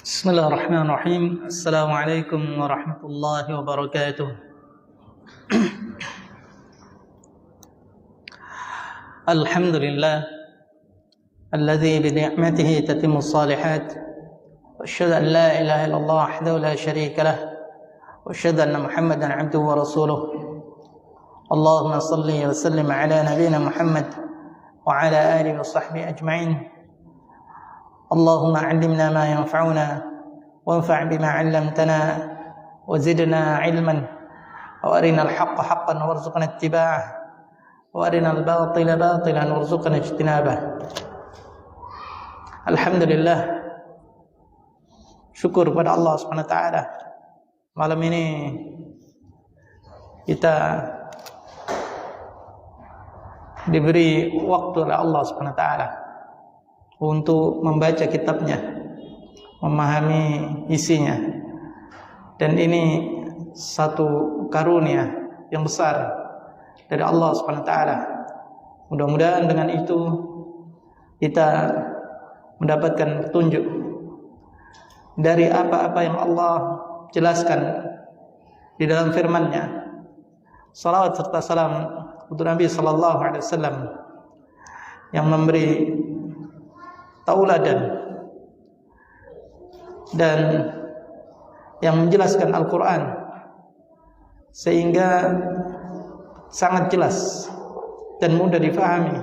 Bismillahirrahmanirrahim. Assalamualaikum warahmatullahi wabarakatuh. Alhamdulillah alladzi bi ni'matihi tatimmu shalihat. Wa asyhadu an la ilaha illallah wahdahu la syarika lah. Wa asyhadu anna Muhammadan 'abduhu wa rasuluh. Allahumma shalli wa sallim ala nabiyyina Muhammad wa ala alihi wa sahbihi ajma'in. Allahumma 'allimna ma yanfa'una wanfa' bima 'allamtana wa zidna 'ilman wa arinal haqqa haqqan warzuqna ittiba'ah wa arinal batila batilan warzuqna ijtinabah. Alhamdulillah, syukur pada Allah Subhanahu wa taala. Malam ini kita diberi waktu oleh Allah Subhanahu wa taala untuk membaca kitabnya, memahami isinya. Dan ini satu karunia yang besar dari Allah Subhanahu wa taala. Mudah-mudahan dengan itu kita mendapatkan petunjuk dari apa-apa yang Allah jelaskan di dalam firman-Nya. Salawat serta salam untuk Nabi sallallahu alaihi wasallam yang memberi tauladan dan yang menjelaskan Al-Quran sehingga sangat jelas dan mudah difahami.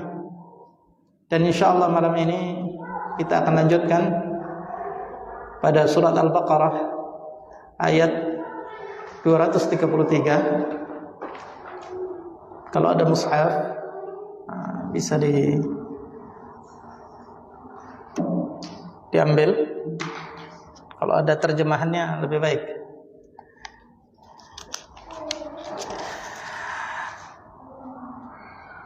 Dan insyaallah malam ini kita akan lanjutkan pada surat Al-Baqarah ayat 233. Kalau ada mushaf bisa diambil. Kalau ada terjemahannya lebih baik.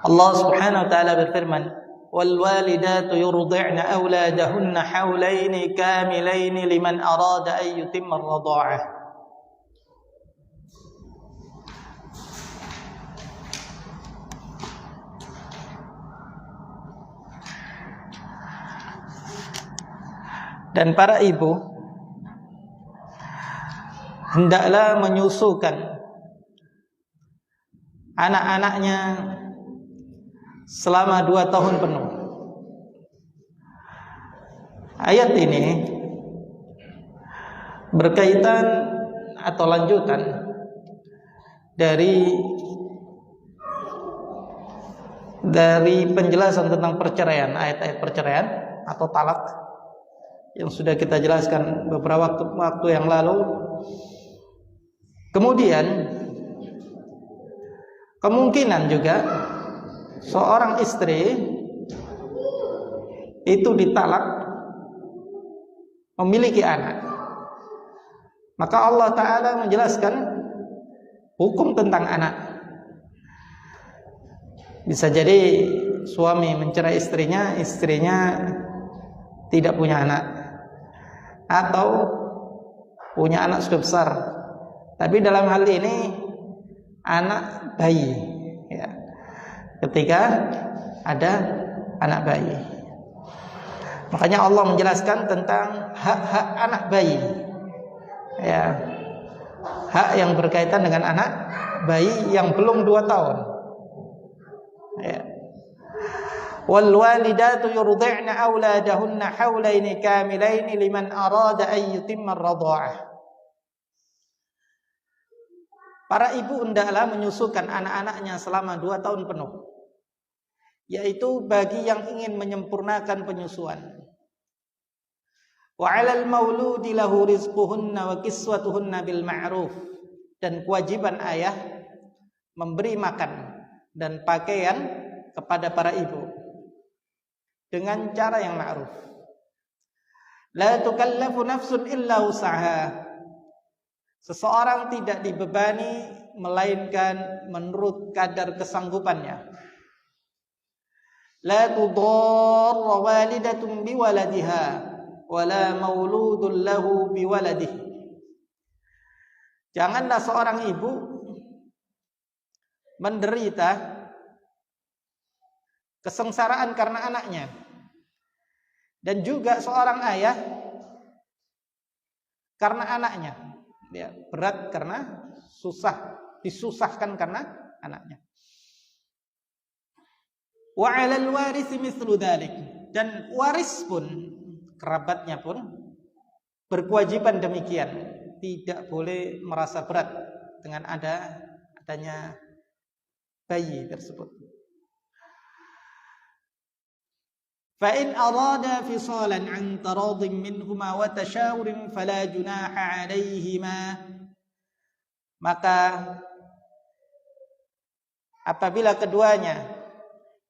Allah Subhanahu wa taala berfirman, "Wal walidatu yurdi'na auladahunna haulaini kamilaini liman arada an yutimma ar-radha'ah." Dan para ibu hendaklah menyusukan anak-anaknya selama 2 tahun penuh. Ayat ini berkaitan atau lanjutan dari penjelasan tentang perceraian, ayat-ayat perceraian atau talak yang sudah kita jelaskan beberapa waktu yang lalu. Kemudian kemungkinan juga seorang istri itu ditalak memiliki anak. Maka Allah Ta'ala menjelaskan hukum tentang anak. Bisa jadi suami mencerai istrinya tidak punya anak, atau punya anak sudah besar, tapi dalam hal ini anak bayi ya. Ketika ada anak bayi, makanya Allah menjelaskan tentang hak-hak anak bayi ya, hak yang berkaitan dengan anak bayi yang belum 2 tahun ya. Wal walidatu yurdi'na auladahunna haulaini kamilaini liman arada an yutimma ar-radha'ah. Para ibu hendaklah menyusukan anak-anaknya selama 2 tahun penuh, yaitu bagi yang ingin menyempurnakan penyusuan. Wa 'alal mauludi lahu rizquhunna wa kiswatuhunna bil ma'ruf. Dan kewajiban ayah memberi makan dan pakaian kepada para ibu dengan cara yang ma'ruf. La tukallafu nafsun illa wus'aha. Seseorang tidak dibebani melainkan menurut kadar kesanggupannya. La tudarra walidatun biwaladiha wala mauludun lahu biwaladihi. Janganlah seorang ibu menderita kesengsaraan karena anaknya. Dan juga seorang ayah karena anaknya. Ya, berat karena disusahkan karena anaknya. Wa 'alal warisi mithlu dzalik. Dan waris pun, kerabatnya pun berkewajiban demikian. Tidak boleh merasa berat dengan adanya bayi tersebut. Fa in arada fisalan an taradin minhuma wa tashawurin fala junaha 'alaihima. Maka apabila keduanya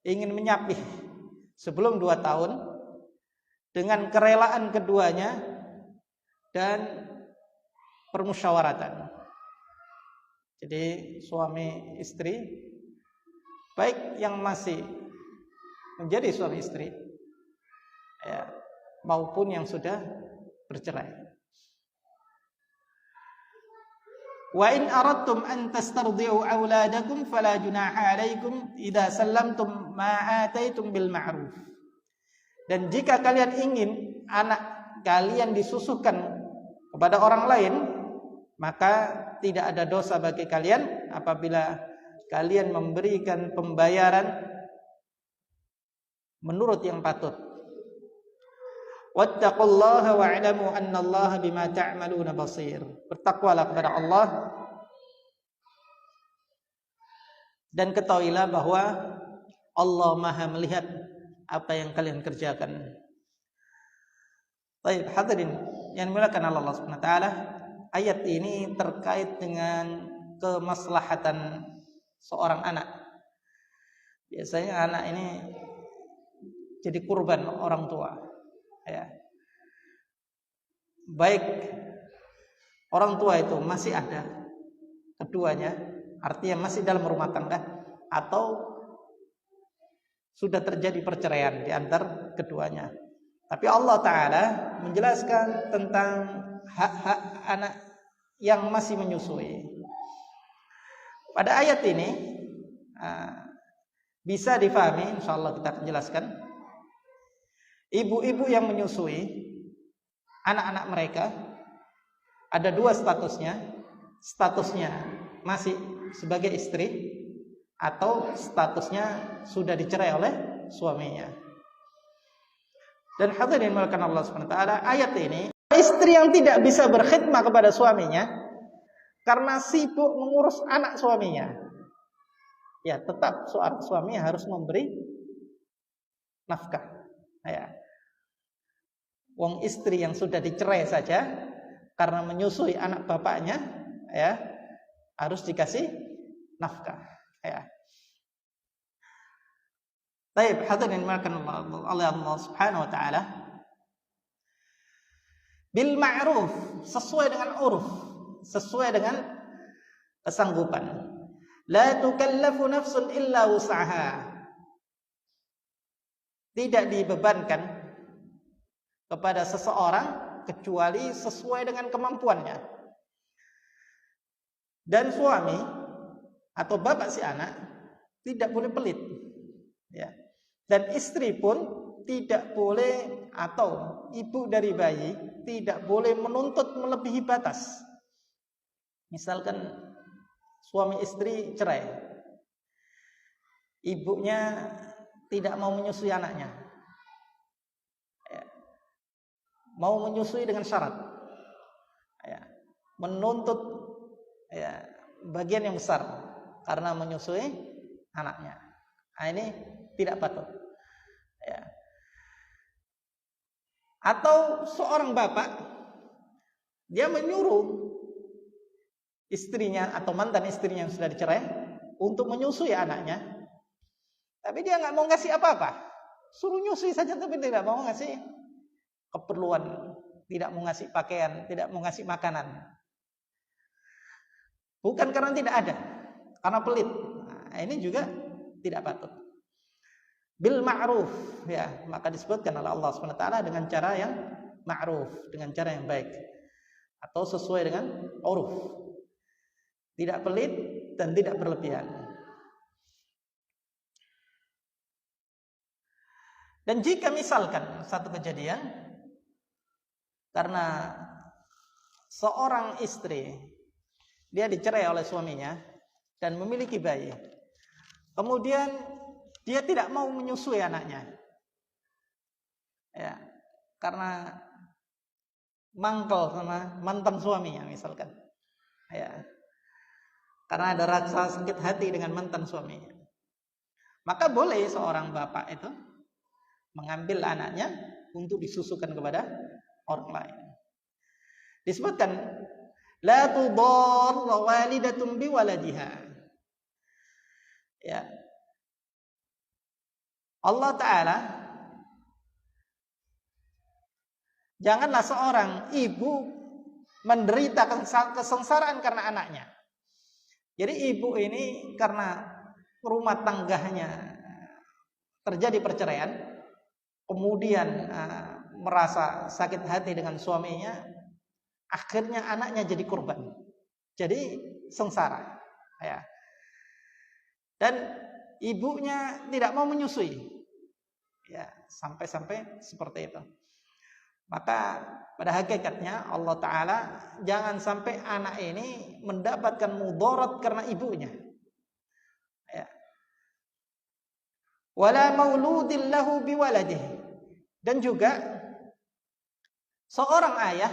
ingin menyapih sebelum 2 tahun dengan kerelaan keduanya dan permusyawaratan. Jadi suami istri, baik yang masih menjadi suami istri ya, maupun yang sudah bercerai. Wa in aradtum an tastardi'u auladakum fala junaha 'alaikum idza sallamtum ma ataitum bil ma'ruf. Dan jika kalian ingin anak kalian disusukan kepada orang lain, maka tidak ada dosa bagi kalian apabila kalian memberikan pembayaran menurut yang patut. Wattaqullaha wa'lamu annallaha bima ta'maluna basir. Bertakwalah kepada Allah dan ketahuilah bahwa Allah Maha melihat apa yang kalian kerjakan. Baik, hadirin yang dimuliakan Allah Subhanahu wa taala, ayat ini terkait dengan kemaslahatan seorang anak. Biasanya anak ini jadi kurban orang tua. Ya. Baik orang tua itu masih ada keduanya, artinya masih dalam rumah tangga, atau sudah terjadi perceraian di antar keduanya. Tapi Allah Ta'ala menjelaskan tentang hak-hak anak yang masih menyusui. Pada ayat ini bisa difahami, insyaallah kita akan jelaskan. Ibu-ibu yang menyusui anak-anak mereka ada 2 statusnya. Statusnya masih sebagai istri atau statusnya sudah dicerai oleh suaminya. Dan hadirin mulakan Allah Subhanahu wa taala, ayat ini istri yang tidak bisa berkhidmah kepada suaminya karena sibuk mengurus anak suaminya, ya tetap seorang suami harus memberi nafkah. Ya. Wong istri yang sudah dicerai saja karena menyusui anak bapaknya, ya harus dikasih nafkah. Ya. Baik, hadirin mulakan Allah Subhanahu wa taala. Bil ma'ruf, sesuai dengan uruf, sesuai dengan kesanggupan. La tukallafu nafsun illa wus'aha. Tidak dibebankan kepada seseorang kecuali sesuai dengan kemampuannya. Dan suami atau bapak si anak tidak boleh pelit. Ya. Dan istri pun tidak boleh, atau ibu dari bayi tidak boleh menuntut melebihi batas. Misalkan suami istri cerai, ibunya tidak mau menyusui anaknya, ya. Mau menyusui dengan syarat, ya. Menuntut, ya, bagian yang besar karena menyusui anaknya. Nah, ini tidak patut, ya. Atau seorang bapak dia menyuruh istrinya atau mantan istrinya yang sudah dicerai untuk menyusui anaknya, tapi dia nggak mau ngasih apa-apa, suruh nyusui saja tapi tidak mau ngasih keperluan, tidak mau ngasih pakaian, tidak mau ngasih makanan. Bukan karena tidak ada, karena pelit. Nah, ini juga tidak patut. Bil ma'ruf, ya, maka disebutkan oleh Allah SWT dengan cara yang ma'ruf, dengan cara yang baik, atau sesuai dengan uruf, tidak pelit dan tidak berlebihan. Dan jika misalkan satu kejadian karena seorang istri, dia dicerai oleh suaminya dan memiliki bayi. Kemudian dia tidak mau menyusui anaknya. Ya, karena mangkel sama mantan suaminya misalkan. Ya. Karena ada rasa sakit hati dengan mantan suaminya. Maka boleh seorang bapak itu mengambil anaknya untuk disusukan kepada orang lain. Disebutkan la tudarra walidatun biwaladiha. Ya. Allah Ta'ala, janganlah seorang ibu menderita kesengsaraan karena anaknya. Jadi ibu ini karena rumah tangganya terjadi perceraian, kemudian merasa sakit hati dengan suaminya, akhirnya anaknya jadi korban, jadi sengsara. Ya. Dan ibunya tidak mau menyusui, ya, sampai-sampai seperti itu. Maka pada hakikatnya Allah Ta'ala jangan sampai anak ini mendapatkan mudarat karena ibunya. Ya. Wala mauludin lahu biwaladihi. Dan juga seorang ayah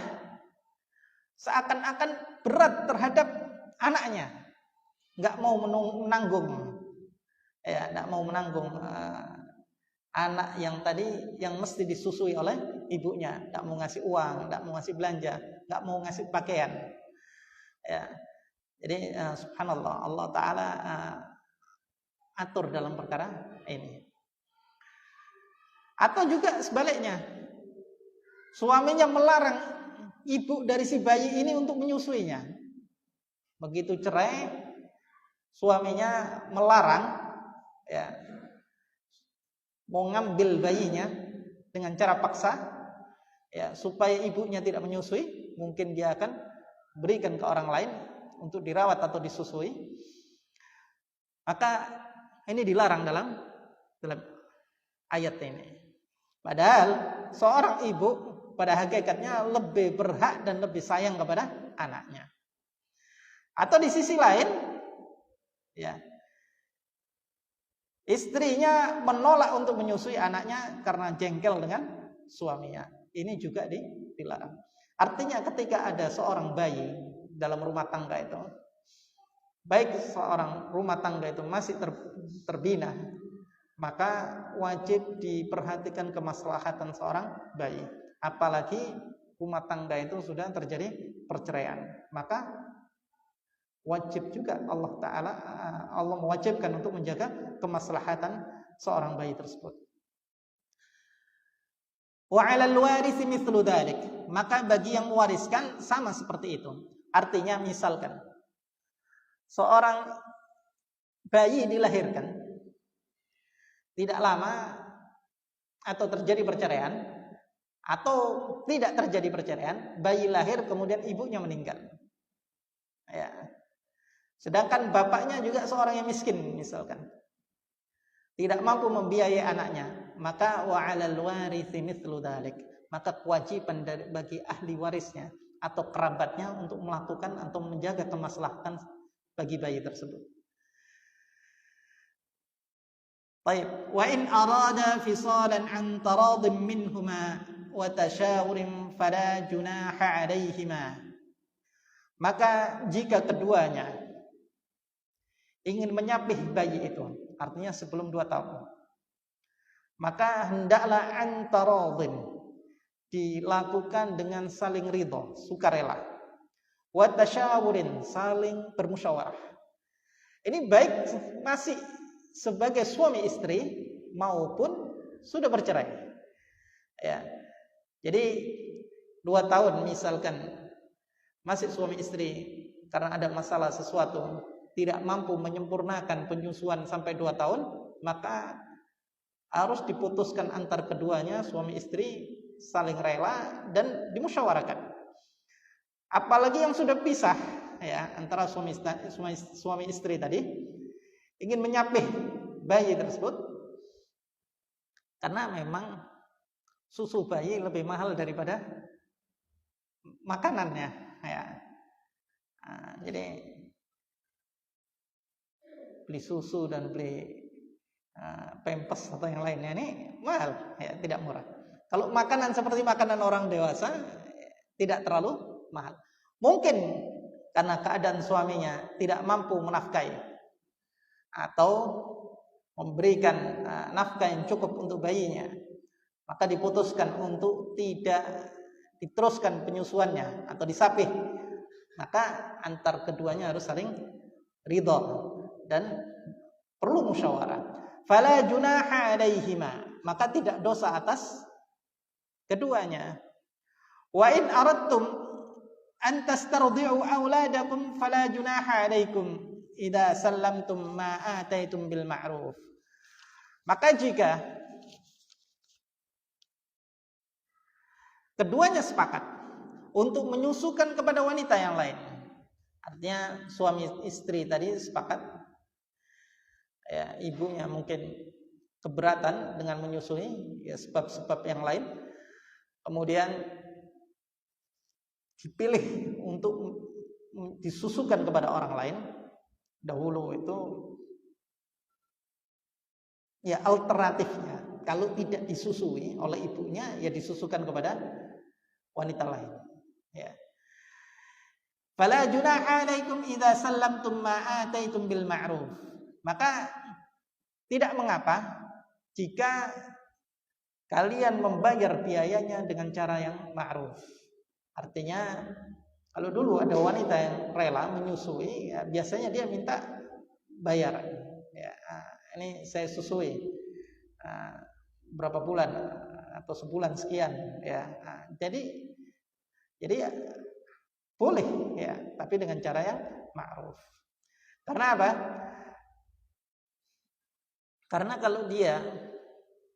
seakan-akan berat terhadap anaknya, nggak mau menanggung, ya, nggak mau menanggung anak yang tadi yang mesti disusui oleh ibunya, nggak mau ngasih uang, nggak mau ngasih belanja, nggak mau ngasih pakaian. Ya. Jadi subhanallah, Allah Ta'ala atur dalam perkara ini. Atau juga sebaliknya, suaminya melarang ibu dari si bayi ini untuk menyusuinya. Begitu cerai, suaminya melarang, ya, mau ngambil bayinya dengan cara paksa, ya, supaya ibunya tidak menyusui. Mungkin dia akan berikan ke orang lain untuk dirawat atau disusui. Maka ini dilarang dalam ayat ini. Padahal seorang ibu pada hakikatnya lebih berhak dan lebih sayang kepada anaknya. Atau di sisi lain, ya, istrinya menolak untuk menyusui anaknya karena jengkel dengan suaminya. Ini juga dilarang. Artinya ketika ada seorang bayi dalam rumah tangga itu, baik seorang rumah tangga itu masih terbina, maka wajib diperhatikan kemaslahatan seorang bayi. Apalagi rumah tangga itu sudah terjadi perceraian, maka wajib juga Allah mewajibkan untuk menjaga kemaslahatan seorang bayi tersebut. Wa 'alal warisi mithlu dzalik. Maka bagi yang mewariskan sama seperti itu. Artinya misalkan seorang bayi dilahirkan, tidak lama atau terjadi perceraian, atau tidak terjadi perceraian, bayi lahir kemudian ibunya meninggal. Ya. Sedangkan bapaknya juga seorang yang miskin misalkan, tidak mampu membiayai anaknya, maka wa 'alal warithi mithlu dzalik. Maka kewajiban bagi ahli warisnya atau kerabatnya untuk melakukan atau menjaga kemaslahatan bagi bayi tersebut. Baik, wa in arada fisalan an taradin minhuma wa tashawurin fala junaha 'alaihima. Maka jika keduanya ingin menyapih bayi itu, artinya sebelum 2 tahun, maka hendaklah antaradhin, dilakukan dengan saling ridho, sukarela, wa tasyawurin, saling bermusyawarah. Ini baik masih sebagai suami istri maupun sudah bercerai. Ya. Jadi 2 tahun misalkan masih suami istri karena ada masalah sesuatu, tidak mampu menyempurnakan penyusuan sampai 2 tahun, maka harus diputuskan antar keduanya, suami istri saling rela dan dimusyawarahkan. Apalagi yang sudah pisah, ya, antara suami istri tadi ingin menyapih bayi tersebut, karena memang susu bayi lebih mahal daripada makanannya, ya. Jadi beli susu dan beli Pampers atau yang lainnya ini mahal, ya, tidak murah. Kalau makanan seperti makanan orang dewasa tidak terlalu mahal. Mungkin karena keadaan suaminya tidak mampu menafkahi atau memberikan nafkah yang cukup untuk bayinya, maka diputuskan untuk tidak diteruskan penyusuannya atau disapih. Maka antar keduanya harus saling ridha dan perlu musyawarah. Fala junaha alaihima, maka tidak dosa atas keduanya. Wa in aradtum an tastardi'u auladakum fala junaha alaikum idza sallamtum ma ataitum bil ma'ruf. Maka jika keduanya sepakat untuk menyusukan kepada wanita yang lain, artinya suami istri tadi sepakat, ya, ibunya mungkin keberatan dengan menyusui, ya, sebab-sebab yang lain, kemudian dipilih untuk disusukan kepada orang lain. Dahulu itu ya alternatifnya, kalau tidak disusui oleh ibunya, ya disusukan kepada wanita lain, ya. Fala junaha alaikum idza sallamtum ma ataitum bil ma'ruf. Maka tidak mengapa jika kalian membayar biayanya dengan cara yang ma'ruf. Artinya kalau dulu ada wanita yang rela menyusui, ya, biasanya dia minta bayar, ya, ini saya susui berapa bulan atau sebulan sekian, ya. Jadi ya, boleh, ya, tapi dengan cara yang ma'ruf. Karena apa? Karena kalau dia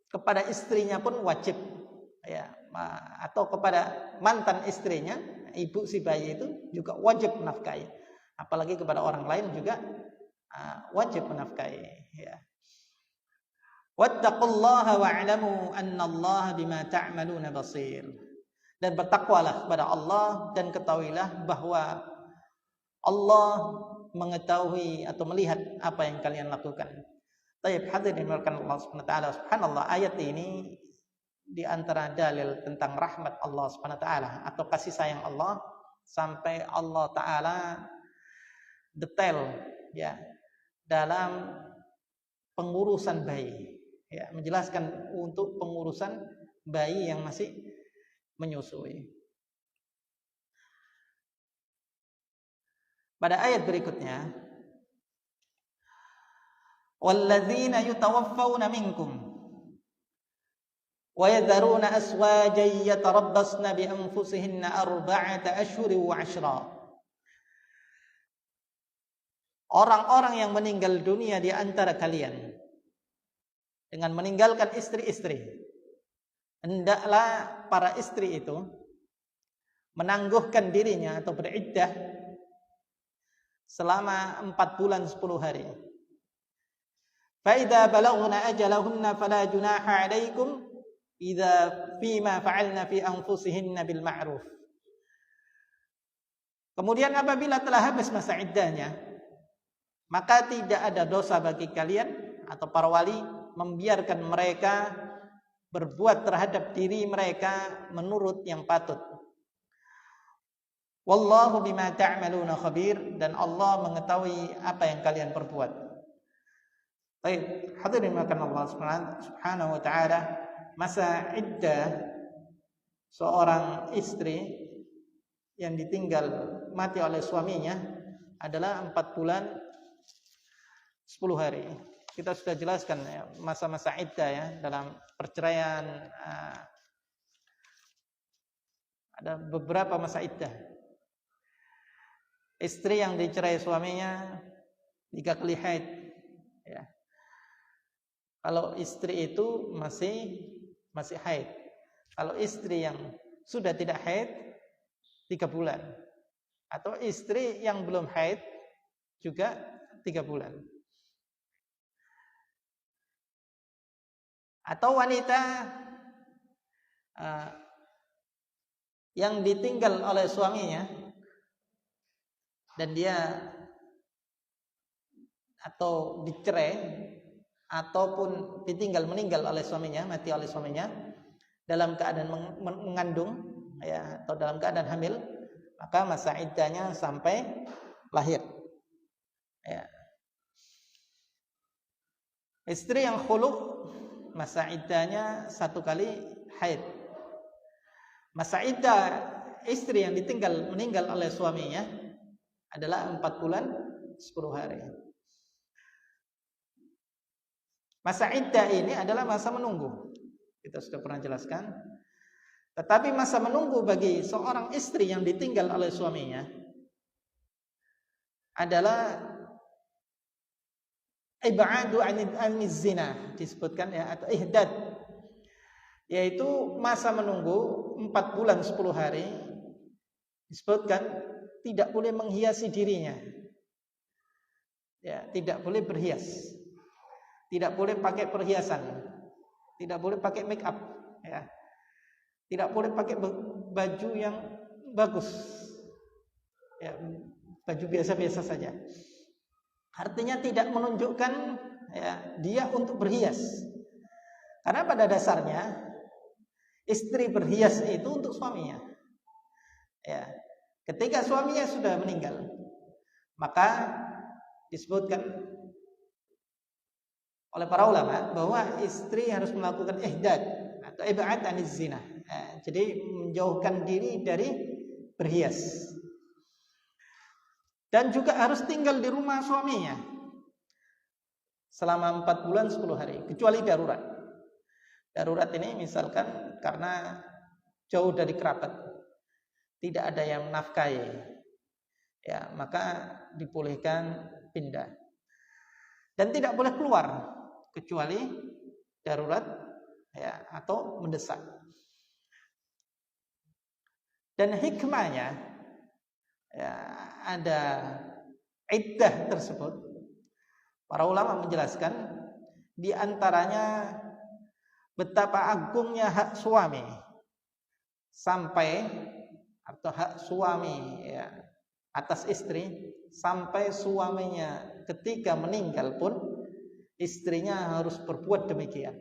kepada istrinya pun wajib, ya, atau kepada mantan istrinya, ibu si bayi itu juga wajib menafkahi. Apalagi kepada orang lain juga wajib menafkahi, ya. Wattaqullaha wa'lamu annallaha bima ta'maluna basir. Dan bertakwalah kepada Allah dan ketahuilah bahwa Allah mengetahui atau melihat apa yang kalian lakukan. Tayyib, hadirin dimulakan Allah Subhanahu wa taala. Subhanallah, ayat ini di antara dalil tentang rahmat Allah Subhanahu wa taala atau kasih sayang Allah, sampai Allah taala detail, ya, dalam pengurusan bayi, ya, menjelaskan untuk pengurusan bayi yang masih menyusui. Pada ayat berikutnya, walladzina yutawaffawna minkum wa yadharuna aswajan yatarabbasna bi anfusihinna arba'ata ashhurin wa 'ashra. Orang-orang yang meninggal dunia di antara kalian dengan meninggalkan istri-istri, hendaklah para istri itu menangguhkan dirinya atau beriddah selama 4 bulan 10 hari. Fa idza balaghna ajalahunna fala junaha 'alaikum idza fima fa'alna fi anfusihinna bil ma'ruf. Kemudian apabila telah habis masa iddahnya, maka tidak ada dosa bagi kalian atau para wali membiarkan mereka berbuat terhadap diri mereka menurut yang patut. Wallahu bima ta'maluna khabir, dan Allah mengetahui apa yang kalian perbuat. Baik, hadirin makan Allah Subhanahu wa taala, masa iddah seorang istri yang ditinggal mati oleh suaminya adalah 4 bulan 10 hari. Kita sudah jelaskan, ya, masa-masa iddah, ya, dalam perceraian. Ada beberapa masa iddah. Istri yang dicerai suaminya 3 kali haid, ya. Kalau istri itu masih haid. Kalau istri yang sudah tidak haid 3 bulan. Atau istri yang belum haid juga 3 bulan. Atau wanita yang ditinggal oleh suaminya dan dia atau dicerai ataupun ditinggal meninggal oleh suaminya, mati oleh suaminya dalam keadaan mengandung ya, atau dalam keadaan hamil, maka masa iddahnya sampai lahir ya. Istri yang khulu masa iddahnya 1 kali haid. Masa iddah istri yang ditinggal meninggal oleh suaminya adalah 4 bulan 10 hari. Masa iddah ini adalah masa menunggu. Kita sudah pernah jelaskan. Tetapi masa menunggu bagi seorang istri yang ditinggal oleh suaminya adalah ib'adu 'anil zina, disebutkan ya, atau ihdad, yaitu masa menunggu 4 bulan 10 hari. Disebutkan tidak boleh menghiasi dirinya. Ya, tidak boleh berhias. Tidak boleh pakai perhiasan, tidak boleh pakai make up, ya. Tidak boleh pakai baju yang bagus, ya, baju biasa-biasa saja. Artinya tidak menunjukkan ya, dia untuk berhias. Karena pada dasarnya istri berhias itu untuk suaminya. Ya, ketika suaminya sudah meninggal, maka disebutkan oleh para ulama bahwa istri harus melakukan ihdad atau ib'ad 'aniz zina. Jadi menjauhkan diri dari berhias. Dan juga harus tinggal di rumah suaminya selama 4 bulan 10 hari, kecuali darurat. Darurat ini misalkan karena jauh dari kerabat, tidak ada yang menafkahi, ya, maka dibolehkan pindah. Dan tidak boleh keluar kecuali darurat ya, atau mendesak. Dan hikmahnya ya, ada iddah tersebut. Para ulama menjelaskan di antaranya betapa agungnya hak suami sampai atau hak suami ya, atas istri sampai suaminya ketika meninggal pun istrinya harus berbuat demikian.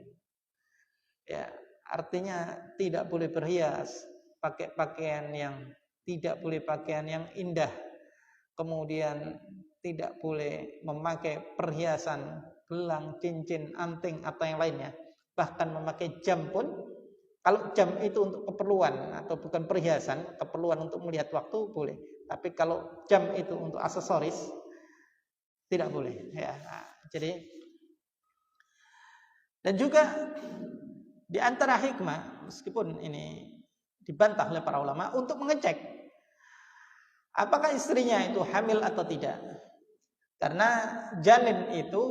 Ya, artinya tidak boleh berhias, pakai pakaian yang tidak boleh pakaian yang indah. Kemudian tidak boleh memakai perhiasan, gelang, cincin, anting atau yang lainnya. Bahkan memakai jam pun, kalau jam itu untuk keperluan atau bukan perhiasan, keperluan untuk melihat waktu boleh. Tapi kalau jam itu untuk aksesoris tidak boleh ya. Nah, jadi dan juga di antara hikmah, meskipun ini dibantah oleh para ulama, untuk mengecek apakah istrinya itu hamil atau tidak. Karena janin itu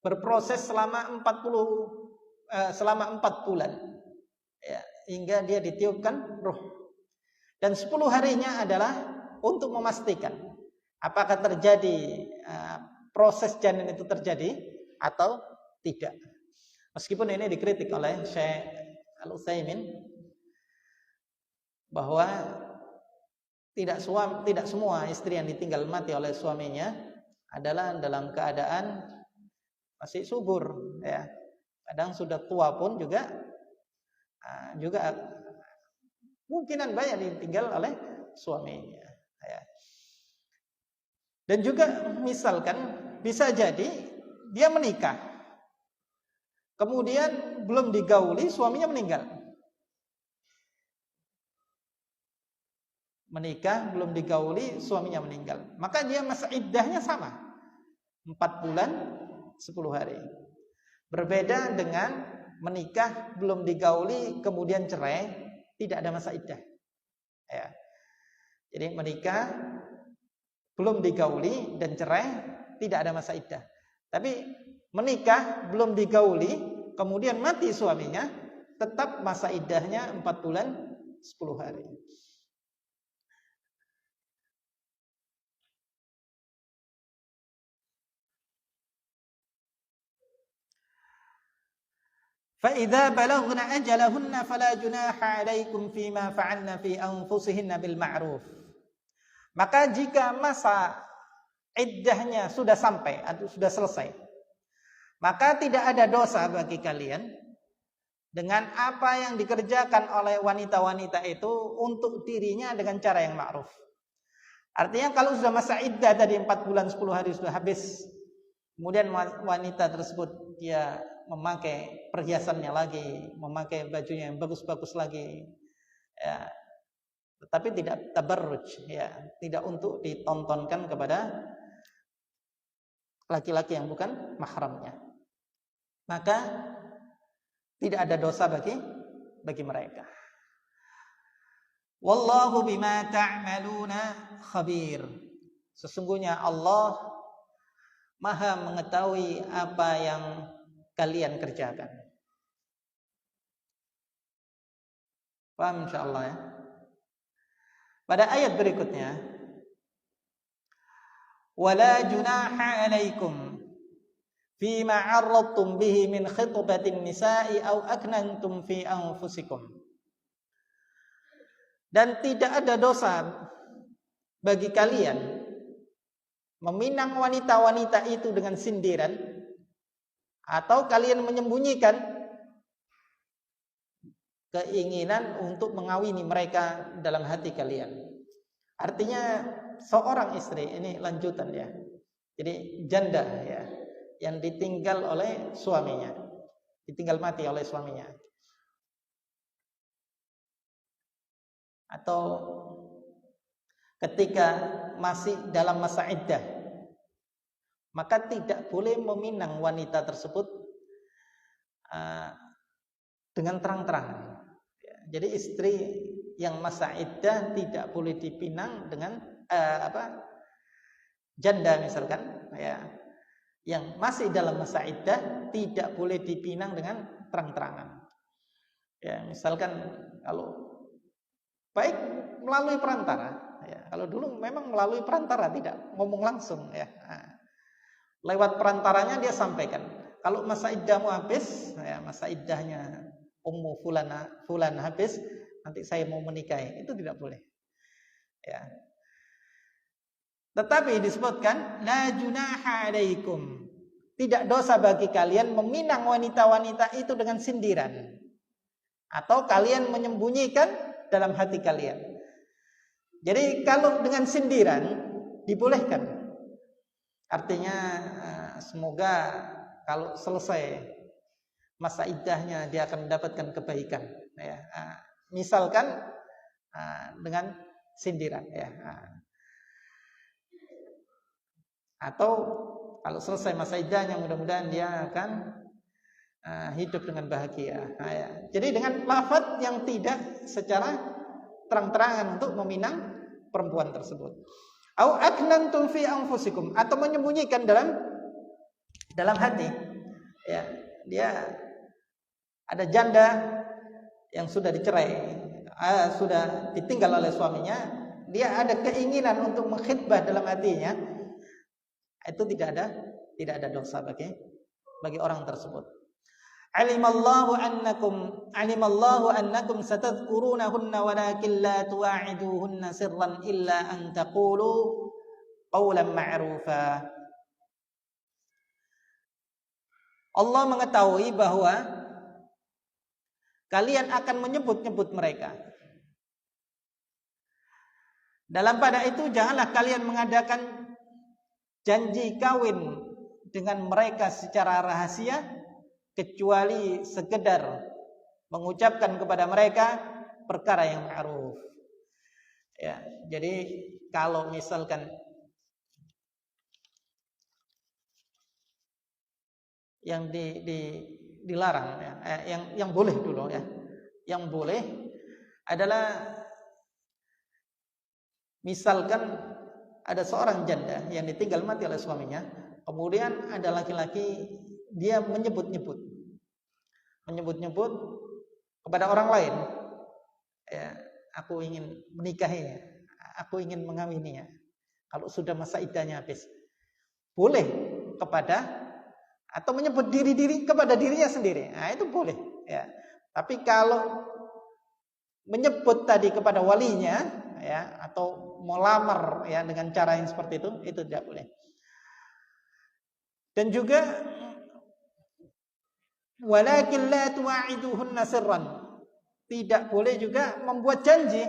berproses selama 4 bulan ya, hingga dia ditiupkan ruh. Dan 10 harinya adalah untuk memastikan apakah terjadi proses janin itu terjadi atau tidak. Meskipun ini dikritik oleh Syekh Al-Utsaimin bahwa tidak semua istri yang ditinggal mati oleh suaminya adalah dalam keadaan masih subur ya. Kadang sudah tua pun juga mungkinan banyak ditinggal oleh suaminya ya. Dan juga misalkan bisa jadi dia menikah, kemudian belum digauli suaminya meninggal. Menikah belum digauli suaminya meninggal, maka dia masa iddahnya sama 4 bulan 10 hari. Berbeda dengan menikah belum digauli kemudian cerai, tidak ada masa iddah ya. Jadi menikah belum digauli dan cerai tidak ada masa iddah. Tapi menikah belum digauli kemudian mati suaminya, tetap masa iddahnya 4 bulan 10 hari. فَإِذَا بَلَغْنَ أَجَلَهُنَّ فَلَا جُنَاحَ عَلَيْكُمْ فِيمَا فَعَلْنَ فِي أَنفُسِهِنَّ بِالْمَعْرُوفِ. Maka jika masa iddahnya sudah sampai atau sudah selesai, maka tidak ada dosa bagi kalian dengan apa yang dikerjakan oleh wanita-wanita itu untuk dirinya dengan cara yang ma'ruf. Artinya kalau sudah masa iddah tadi 4 bulan 10 hari sudah habis, kemudian wanita tersebut dia memakai perhiasannya lagi, memakai bajunya yang bagus-bagus lagi, ya, tetapi tidak tabarruj, ya, tidak untuk ditontonkan kepada laki-laki yang bukan mahramnya, maka tidak ada dosa bagi mereka. Wallahu bima ta'maluna khabir. Sesungguhnya Allah Maha mengetahui apa yang kalian kerjakan. Paham insyaallah ya? Pada ayat berikutnya, wala junaha 'alaikum fima 'arradtum bihi min khitbatin nisa'i aw aknantum fi anfusikum. Dan tidak ada dosa bagi kalian meminang wanita-wanita itu dengan sindiran, atau kalian menyembunyikan keinginan untuk mengawini mereka dalam hati kalian. Artinya seorang istri, ini lanjutan ya, jadi janda ya, yang ditinggal oleh suaminya, ditinggal mati oleh suaminya, atau ketika masih dalam masa iddah, maka tidak boleh meminang wanita tersebut dengan terang-terangan. Jadi istri yang masa iddah tidak boleh dipinang dengan janda misalkan ya, yang masih dalam masa iddah tidak boleh dipinang dengan terang-terangan. Ya, misalkan kalau baik melalui perantara. Ya, kalau dulu memang melalui perantara, tidak ngomong langsung ya. Nah, lewat perantaranya dia sampaikan. Kalau masa iddahmu habis, ya, masa iddahnya Ummu Fulan habis, nanti saya mau menikahi, itu tidak boleh. Ya. Tetapi disebutkan la junaha 'alaikum. Tidak dosa bagi kalian meminang wanita-wanita itu dengan sindiran, atau kalian menyembunyikan dalam hati kalian. Jadi kalau dengan sindiran dibolehkan. Artinya semoga kalau selesai masa iddahnya dia akan mendapatkan kebaikan ya. Misalkan dengan sindiran ya. Atau kalau selesai masa iddahnya mudah-mudahan dia akan hidup dengan bahagia. Ya. Jadi dengan lafaz yang tidak secara terang-terangan untuk meminang perempuan tersebut. Au aknantum fi anfusikum, atau menyembunyikan dalam hati. Ya, dia ada janda yang sudah dicerai, sudah ditinggal oleh suaminya, dia ada keinginan untuk mengkhitbah dalam hatinya. Itu tidak ada dosa bagi orang tersebut. Alimallahu annakum satadhkurunahunna walakin la tuwa'iduhunna sirran illa an taqulu qawlan ma'rufa. Allah mengetahui bahwa kalian akan menyebut-nyebut mereka. Dalam pada itu janganlah kalian mengadakan janji kawin dengan mereka secara rahasia, kecuali sekedar mengucapkan kepada mereka perkara yang ma'ruf. Ya, jadi kalau misalkan yang dilarang ya, yang boleh dulu ya. Yang boleh adalah misalkan ada seorang janda yang ditinggal mati oleh suaminya, kemudian ada laki-laki dia menyebut-nyebut kepada orang lain, ya, aku ingin menikahinya, aku ingin mengawininya. Kalau sudah masa iddahnya habis, boleh kepada atau menyebut diri kepada dirinya sendiri, nah itu boleh. Ya. Tapi kalau menyebut tadi kepada walinya, ya, atau melamar ya dengan cara yang seperti itu tidak boleh. Dan juga walakin la tuwa'iduhunna sirran. Tidak boleh juga membuat janji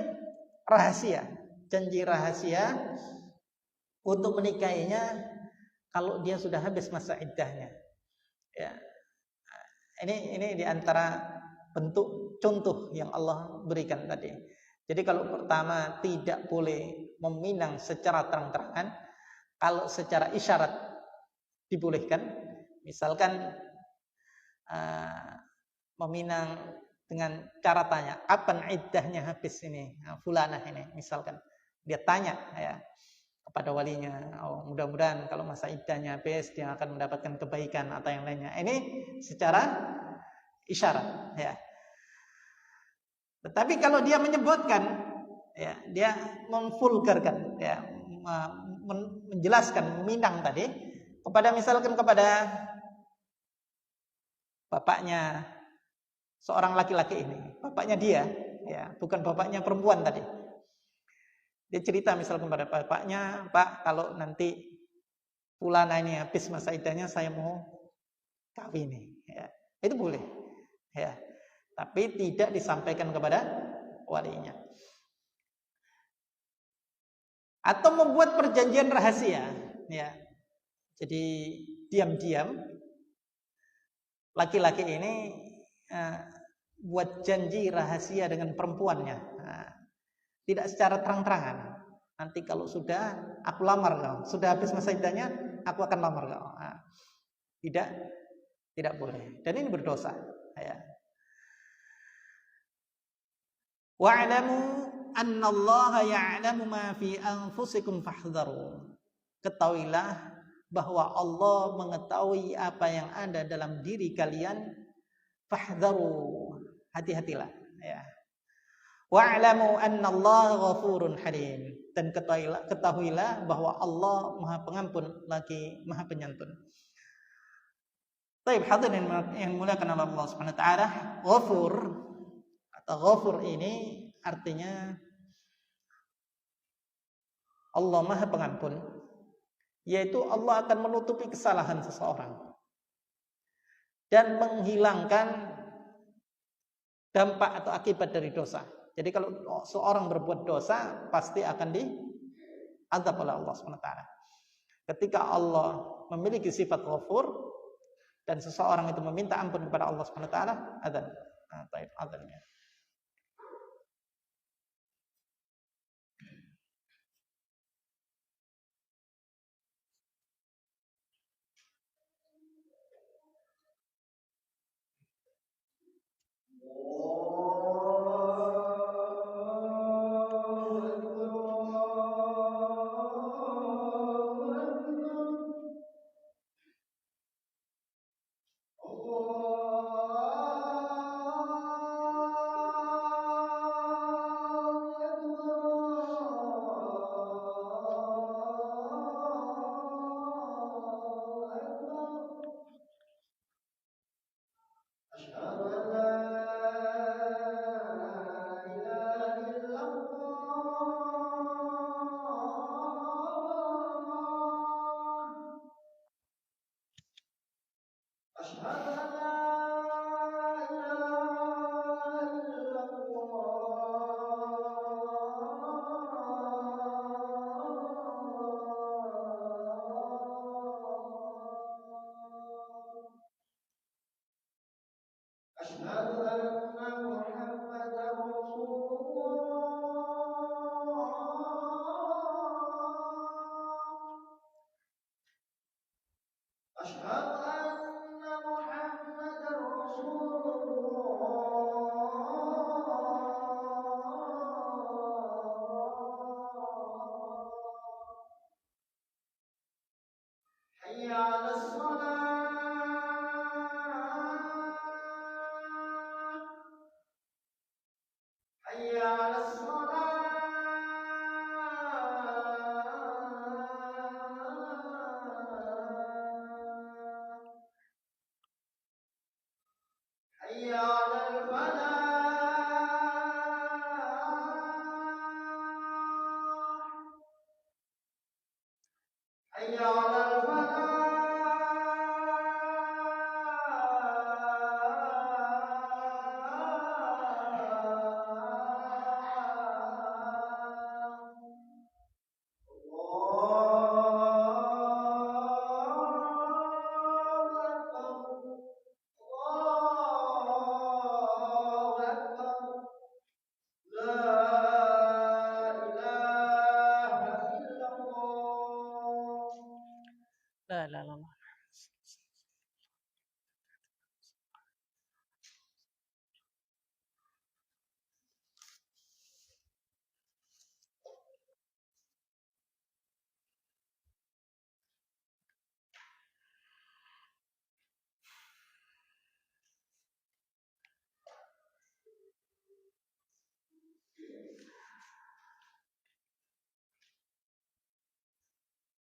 rahasia. Janji rahasia untuk menikahinya kalau dia sudah habis masa iddahnya. Ya. Ini di antara bentuk contoh yang Allah berikan tadi. Jadi kalau pertama tidak boleh meminang secara terang-terangan, kalau secara isyarat dibolehkan. Misalkan meminang dengan cara tanya, kapan iddahnya habis ini, fulanah ini, misalkan dia tanya ya kepada walinya, oh mudah-mudahan kalau masa iddahnya habis dia akan mendapatkan kebaikan atau yang lainnya. Ini secara isyarat ya. Tetapi kalau dia menyebutkan ya, dia memvulgarkan ya, menjelaskan, meminang tadi kepada misalkan kepada bapaknya seorang laki-laki ini, bapaknya dia ya, bukan bapaknya perempuan tadi. Dia cerita misalkan kepada bapaknya, Pak, kalau nanti fulana ini habis masa iddahnya saya mau kawin nih ya. Itu boleh ya. Tapi tidak disampaikan kepada walinya. Atau membuat perjanjian rahasia ya. Jadi diam-diam laki-laki ini buat janji rahasia dengan perempuannya. Tidak secara terang-terangan. Nanti kalau sudah aku lamar kau, sudah habis masa iddahnya aku akan lamar kau. Tidak boleh. Dan ini berdosa ya. Wa'lamu annallaha ya'lamu ma fi anfusikum fahdharu. Ketahuilah bahwa Allah mengetahui apa yang ada dalam diri kalian, fahdharu, hati-hatilah ya. Wa'lamu annallaha ghafurun halim, dan ketahuilah bahwa Allah Maha Pengampun lagi Maha Penyantun. Baik, hadirin yang muliakan Allah Subhanahu wa taala, ghafur atau ghafur ini artinya Allah Maha Pengampun, yaitu Allah akan menutupi kesalahan seseorang dan menghilangkan dampak atau akibat dari dosa. Jadi kalau seorang berbuat dosa pasti akan diazab oleh Allah SWT. Ketika Allah memiliki sifat ghafur dan seseorang itu meminta ampun kepada Allah SWT, adzan. Adzannya.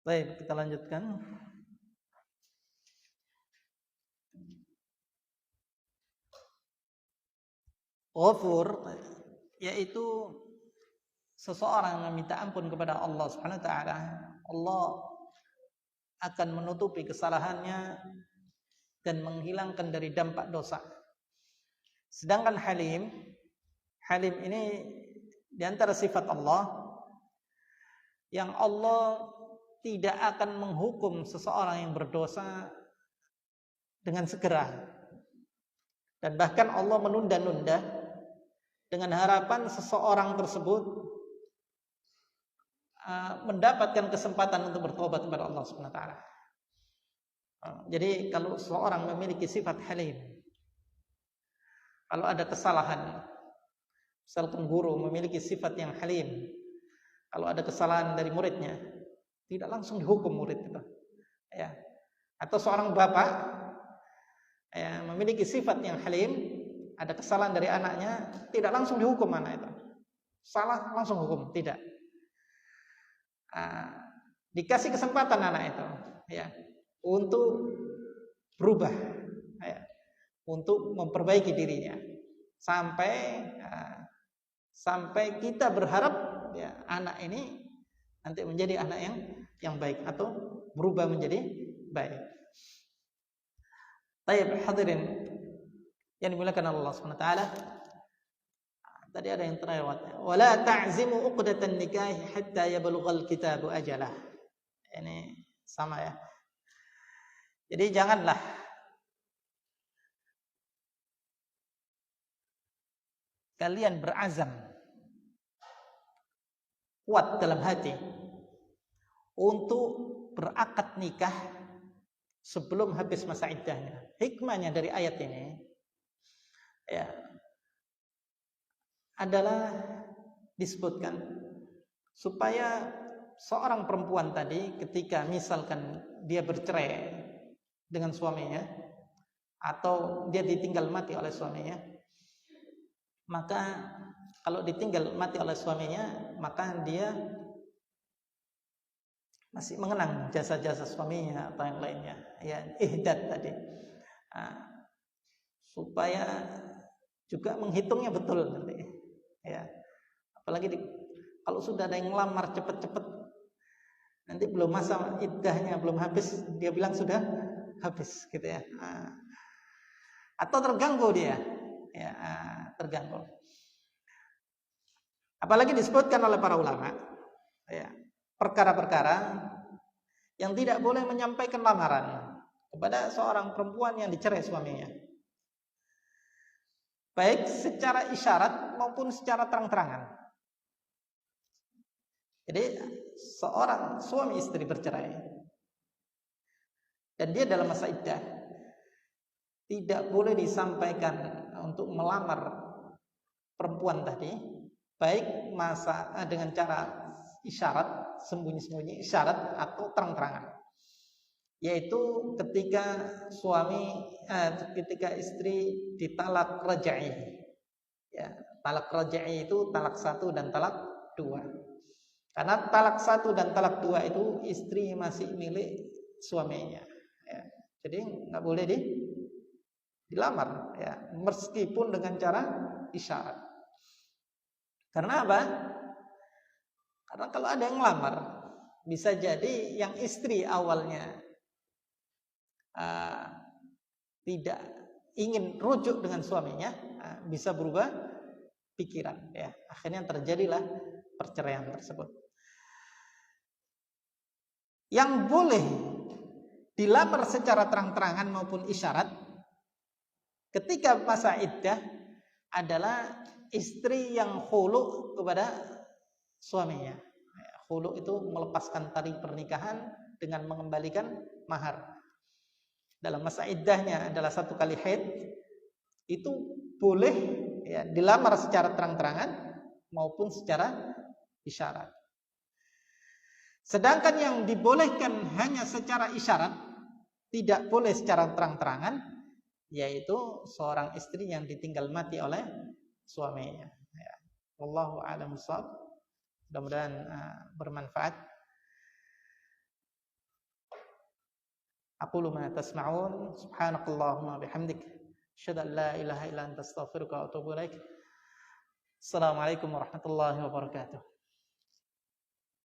Baik, kita lanjutkan. Ghafur yaitu seseorang yang meminta ampun kepada Allah Subhanahu wa taala. Allah akan menutupi kesalahannya dan menghilangkan dari dampak dosa. Sedangkan Halim ini di antara sifat Allah yang Allah tidak akan menghukum seseorang yang berdosa dengan segera. Dan bahkan Allah menunda-nunda dengan harapan seseorang tersebut mendapatkan kesempatan untuk bertobat kepada Allah Subhanahu wa taala. Jadi kalau seseorang memiliki sifat Halim, kalau ada kesalahan, misalkan guru memiliki sifat yang Halim, kalau ada kesalahan dari muridnya, tidak langsung dihukum murid itu, ya. Atau seorang bapak ya, memiliki sifat yang Halim, ada kesalahan dari anaknya, tidak langsung dihukum anak itu. Salah langsung hukum, tidak. Dikasih kesempatan anak itu, ya, untuk berubah, ya, untuk memperbaiki dirinya, sampai kita berharap ya anak ini nanti menjadi anak yang baik atau berubah menjadi baik. Baik, hadirin yang dimuliakan Allah Subhanahu wa taala. Tadi ada yang terlewat. Wala ta'zimu 'uqdatan nikah hatta yablughal kitabu ajalah. Ini sama ya. Jadi janganlah kalian berazam kuat dalam hati untuk berakad nikah sebelum habis masa iddahnya. Hikmahnya dari ayat ini ya adalah disebutkan supaya seorang perempuan tadi ketika misalkan dia bercerai dengan suaminya atau dia ditinggal mati oleh suaminya, maka kalau ditinggal mati oleh suaminya, maka dia masih mengenang jasa-jasa suaminya atau yang lainnya, ya ihdad tadi, supaya juga menghitungnya betul nanti, ya. Apalagi kalau sudah ada yang ngelamar cepet-cepet, nanti belum masa iddahnya belum habis, dia bilang sudah habis, gitu ya. Atau terganggu dia, ya, terganggu. Apalagi disebutkan oleh para ulama, ya, perkara-perkara yang tidak boleh menyampaikan lamaran kepada seorang perempuan yang dicerai suaminya, baik secara isyarat maupun secara terang-terangan. Jadi seorang suami istri bercerai dan dia dalam masa iddah, tidak boleh disampaikan untuk melamar perempuan tadi, baik masa dengan cara isyarat, sembunyi-sembunyi isyarat atau terang-terangan. Yaitu ketika istri ditalak raj'i. Ya, talak raj'i itu talak 1 dan talak 2. Karena talak 1 dan talak 2 itu istri masih milik suaminya, ya. Jadi nggak boleh dilamar, ya, meskipun dengan cara isyarat. Karena apa? Karena kalau ada yang melamar, bisa jadi yang istri awalnya tidak ingin rujuk dengan suaminya, bisa berubah pikiran, ya. Akhirnya terjadilah perceraian tersebut. Yang boleh dilamar secara terang-terangan maupun isyarat ketika masa iddah adalah istri yang khulu kepada suaminya. Khulu itu melepaskan tali pernikahan dengan mengembalikan mahar. Dalam masa iddahnya adalah 1 kali haid, itu boleh, ya, dilamar secara terang-terangan maupun secara isyarat. Sedangkan yang dibolehkan hanya secara isyarat, tidak boleh secara terang-terangan, yaitu seorang istri yang ditinggal mati oleh suaminya, ya. Wallahu a'lam bishawab. Mudah-mudahan bermanfaat. Aqulu ma tasma'un, subhanakallahumma bihamdik, asyhadu an la ilaha illa anta astaghfiruka wa atubu ilaik. Assalamualaikum warahmatullahi wabarakatuh.